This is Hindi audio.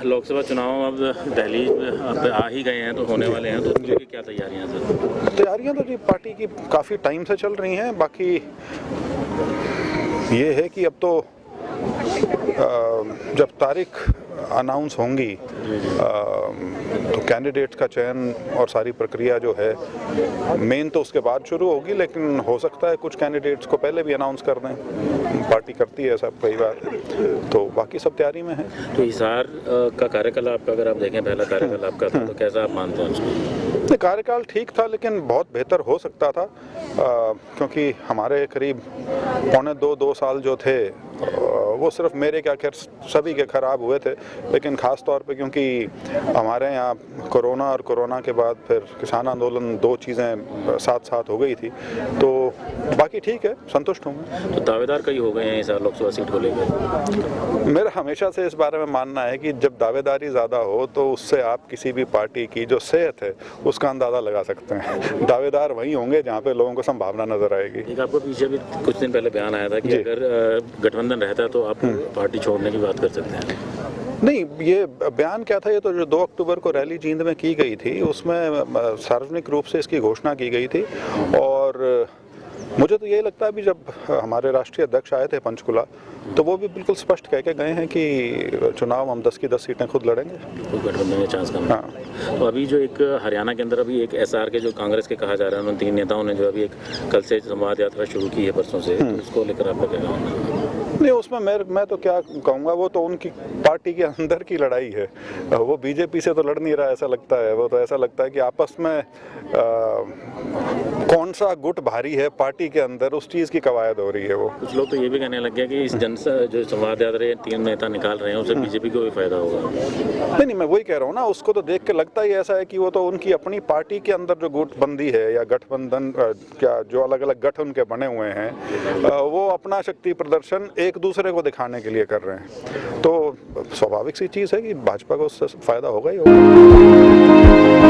लोकसभा चुनाव अब दहलीज पे आ ही गए हैं, तो होने वाले हैं, तो उसकी क्या तैयारियां सर? तैयारियां तो जी पार्टी की काफ़ी टाइम से चल रही हैं। बाकी ये है कि अब तो जब तारीख अनाउंस होंगी तो कैंडिडेट्स का चयन और सारी प्रक्रिया जो है मेन तो उसके बाद शुरू होगी, लेकिन हो सकता है कुछ कैंडिडेट्स को पहले भी अनाउंस कर दें। पार्टी करती है सब कई बार, तो बाकी सब तैयारी में है। तो हिसार का कार्यकाल आपका अगर आप देखें, पहला कार्यकाल आपका था, तो कैसा आप मानते हैं उसको? कार्यकाल ठीक था, लेकिन बहुत बेहतर हो सकता था, क्योंकि हमारे करीब पौने दो साल जो थे वो सिर्फ मेरे क्या खैर सभी के ख़राब हुए थे, लेकिन ख़ास तौर पे क्योंकि हमारे यहाँ कोरोना और कोरोना के बाद फिर किसान आंदोलन, दो चीज़ें साथ साथ हो गई थी, तो बाकी ठीक है, संतुष्ट हूँ। तो दावेदार कई हो गए हैं इस लोकसभा सीट को लेकर? मेरा हमेशा से इस बारे में मानना है कि जब दावेदारी ज़्यादा हो तो उससे आप किसी भी पार्टी की जो सेहत है उसका अंदाज़ा लगा सकते हैं। दावेदार वहीं होंगे जहाँ पे लोगों को संभावना नज़र आएगी। एक आपको पीछे भी कुछ दिन पहले बयान आया था कि अगर गठबंधन रहता है तो आप पार्टी छोड़ने की बात कर सकते हैं। नहीं, ये बयान क्या था, ये तो जो 2 अक्टूबर को रैली जींद में की गई थी उसमें सार्वजनिक रूप से इसकी घोषणा की गई थी। और मुझे तो यही लगता है भी जब हमारे राष्ट्रीय अध्यक्ष आए थे पंचकुला, तो वो भी बिल्कुल स्पष्ट कह के गए हैं कि चुनाव हम 10 की 10 सीटें खुद लड़ेंगे। तो गठबंधन में चांस कम है। हाँ। तो अभी जो एक हरियाणा के अंदर अभी एक SR के जो कांग्रेस के कहा जा रहा है, उन 3 नेताओं ने जो अभी एक कल से संवाद यात्रा शुरू की है परसों से, तो उसको लेकर आपका क्या कहना है? नहीं, उसमें मैं तो क्या कहूँगा, वो तो उनकी पार्टी के अंदर की लड़ाई है। वो बीजेपी से तो लड़ नहीं रहा ऐसा लगता है। वो तो ऐसा लगता है कि आपस में कौन सा गुट भारी है पार्टी के अंदर, उस चीज़ की कवायद हो रही है। वो कुछ लोग तो ये भी कहने लग गया कि इस जो संवाद यात्रा 3 नेता निकाल रहे हैं उससे बीजेपी को भी फायदा होगा। नहीं, मैं वही कह रहा हूँ ना, उसको तो देख के लगता ही ऐसा है कि वो तो उनकी अपनी पार्टी के अंदर जो गुटबंदी है या गठबंधन, क्या जो अलग अलग गठ उनके बने हुए हैं, वो अपना शक्ति प्रदर्शन एक दूसरे को दिखाने के लिए कर रहे हैं। तो स्वाभाविक सी चीज़ है कि भाजपा को उससे फायदा होगा ही होगा।